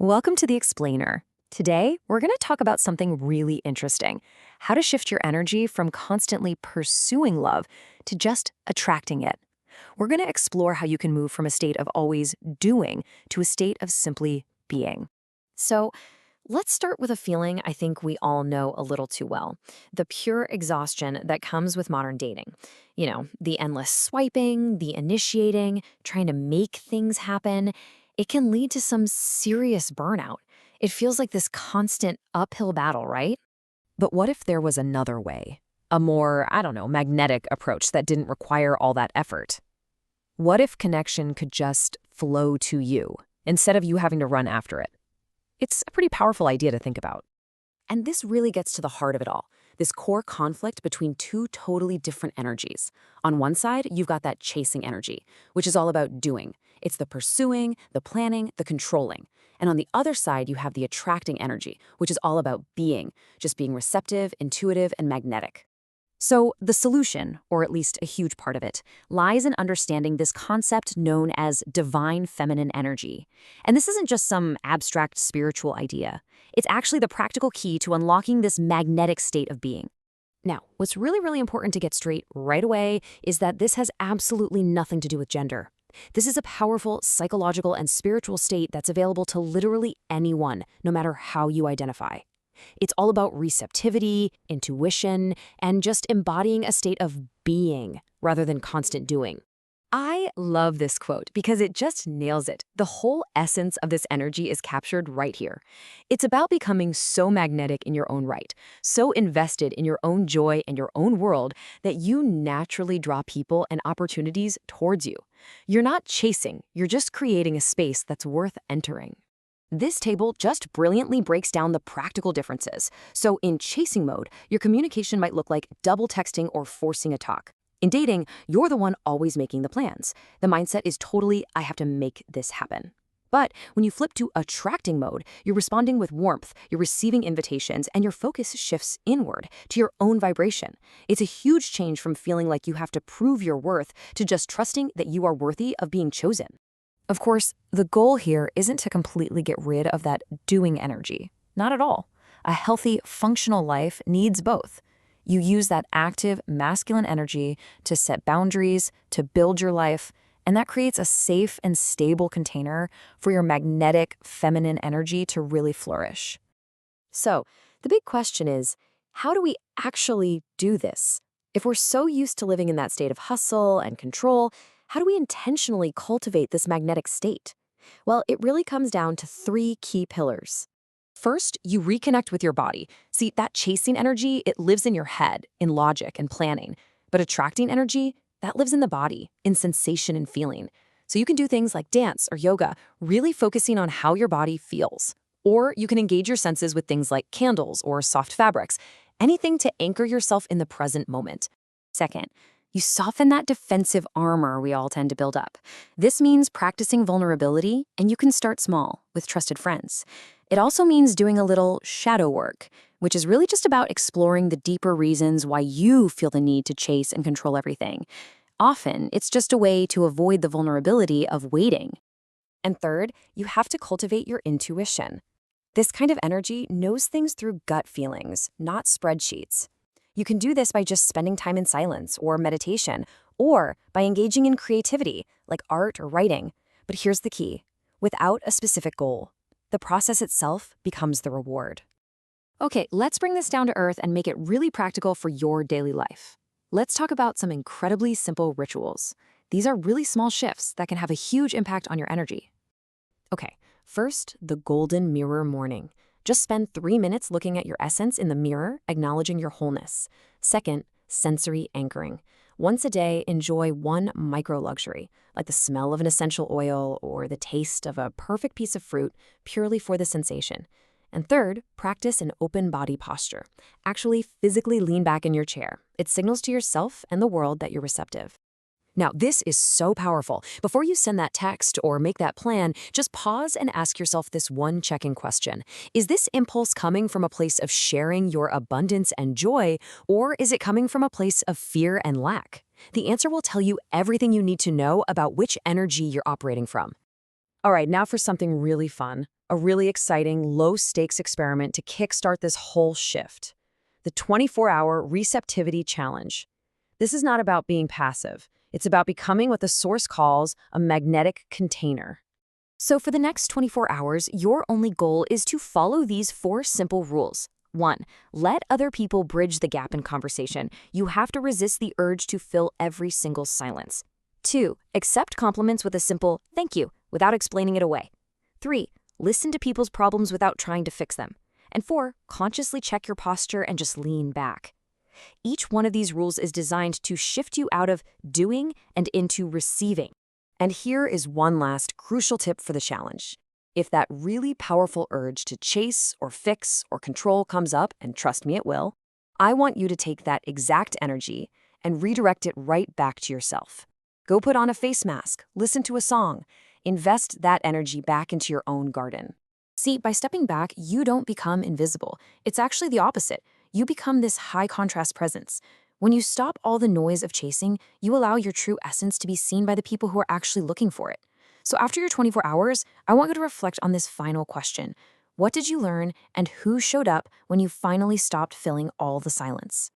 Welcome to The Explainer. Today, we're going to talk about something really interesting: how to shift your energy from constantly pursuing love to just attracting it. We're going to explore how you can move from a state of always doing to a state of simply being. So, let's start with a feeling I think we all know a little too well: the pure exhaustion that comes with modern dating. The endless swiping, the initiating, trying to make things happen. It can lead to some serious burnout. It feels like this constant uphill battle, right? But what if there was another way? A more, I don't know, magnetic approach that didn't require all that effort? What if connection could just flow to you instead of you having to run after it? It's a pretty powerful idea to think about. And this really gets to the heart of it all: this core conflict between two totally different energies. On one side, you've got that chasing energy, which is all about doing. It's the pursuing, the planning, the controlling. And on the other side, you have the attracting energy, which is all about being, just being receptive, intuitive, and magnetic. So the solution, or at least a huge part of it, lies in understanding this concept known as divine feminine energy. And this isn't just some abstract spiritual idea. It's actually the practical key to unlocking this magnetic state of being. Now, what's really, really important to get straight right away is that this has absolutely nothing to do with gender. This is a powerful psychological and spiritual state that's available to literally anyone, no matter how you identify. It's all about receptivity, intuition, and just embodying a state of being rather than constant doing. I love this quote because it just nails it. The whole essence of this energy is captured right here. It's about becoming so magnetic in your own right, so invested in your own joy and your own world that you naturally draw people and opportunities towards you. You're not chasing, you're just creating a space that's worth entering. This table just brilliantly breaks down the practical differences. So in chasing mode, your communication might look like double texting or forcing a talk. In dating, you're the one always making the plans. The mindset is totally, I have to make this happen. But when you flip to attracting mode, you're responding with warmth, you're receiving invitations, and your focus shifts inward to your own vibration. It's a huge change from feeling like you have to prove your worth to just trusting that you are worthy of being chosen. Of course, the goal here isn't to completely get rid of that doing energy. Not at all. A healthy, functional life needs both. You use that active, masculine energy to set boundaries, to build your life, and that creates a safe and stable container for your magnetic, feminine energy to really flourish. So, the big question is, how do we actually do this? If we're so used to living in that state of hustle and control, how do we intentionally cultivate this magnetic state? Well, it really comes down to three key pillars. First, you reconnect with your body. See, that chasing energy, it lives in your head, in logic and planning. But attracting energy, that lives in the body, in sensation and feeling. So you can do things like dance or yoga, really focusing on how your body feels. Or you can engage your senses with things like candles or soft fabrics, anything to anchor yourself in the present moment. Second, you soften that defensive armor we all tend to build up. This means practicing vulnerability, and you can start small, with trusted friends. It also means doing a little shadow work, which is really just about exploring the deeper reasons why you feel the need to chase and control everything. Often, it's just a way to avoid the vulnerability of waiting. And third, you have to cultivate your intuition. This kind of energy knows things through gut feelings, not spreadsheets. You can do this by just spending time in silence or meditation, or by engaging in creativity, like art or writing. But here's the key: without a specific goal. The process itself becomes the reward. Okay, let's bring this down to earth and make it really practical for your daily life. Let's talk about some incredibly simple rituals. These are really small shifts that can have a huge impact on your energy. Okay, first, the golden mirror morning. Just spend 3 minutes looking at your essence in the mirror, acknowledging your wholeness. Second, sensory anchoring. Once a day, enjoy one micro-luxury, like the smell of an essential oil or the taste of a perfect piece of fruit, purely for the sensation. And third, practice an open body posture. Actually physically lean back in your chair. It signals to yourself and the world that you're receptive. Now, this is so powerful. Before you send that text or make that plan, just pause and ask yourself this one check-in question. Is this impulse coming from a place of sharing your abundance and joy, or is it coming from a place of fear and lack? The answer will tell you everything you need to know about which energy you're operating from. All right, now for something really fun, a a really exciting, low-stakes experiment to kickstart this whole shift. The 24-hour receptivity challenge. This is not about being passive. It's about becoming what the source calls a magnetic container. So for the next 24 hours, your only goal is to follow these 4 simple rules. 1. Let other people bridge the gap in conversation. You have to resist the urge to fill every single silence. 2. Accept compliments with a simple "thank you" without explaining it away. 3. Listen to people's problems without trying to fix them. And 4. Consciously check your posture and just lean back. Each one of these rules is designed to shift you out of doing and into receiving. And here is one last crucial tip for the challenge. If that really powerful urge to chase or fix or control comes up, and trust me it will, I want you to take that exact energy and redirect it right back to yourself. Go put on a face mask, listen to a song, invest that energy back into your own garden. See, by stepping back, you don't become invisible. It's actually the opposite. You become this high-contrast presence. When you stop all the noise of chasing, you allow your true essence to be seen by the people who are actually looking for it. So after your 24 hours, I want you to reflect on this final question. What did you learn, and who showed up when you finally stopped filling all the silence?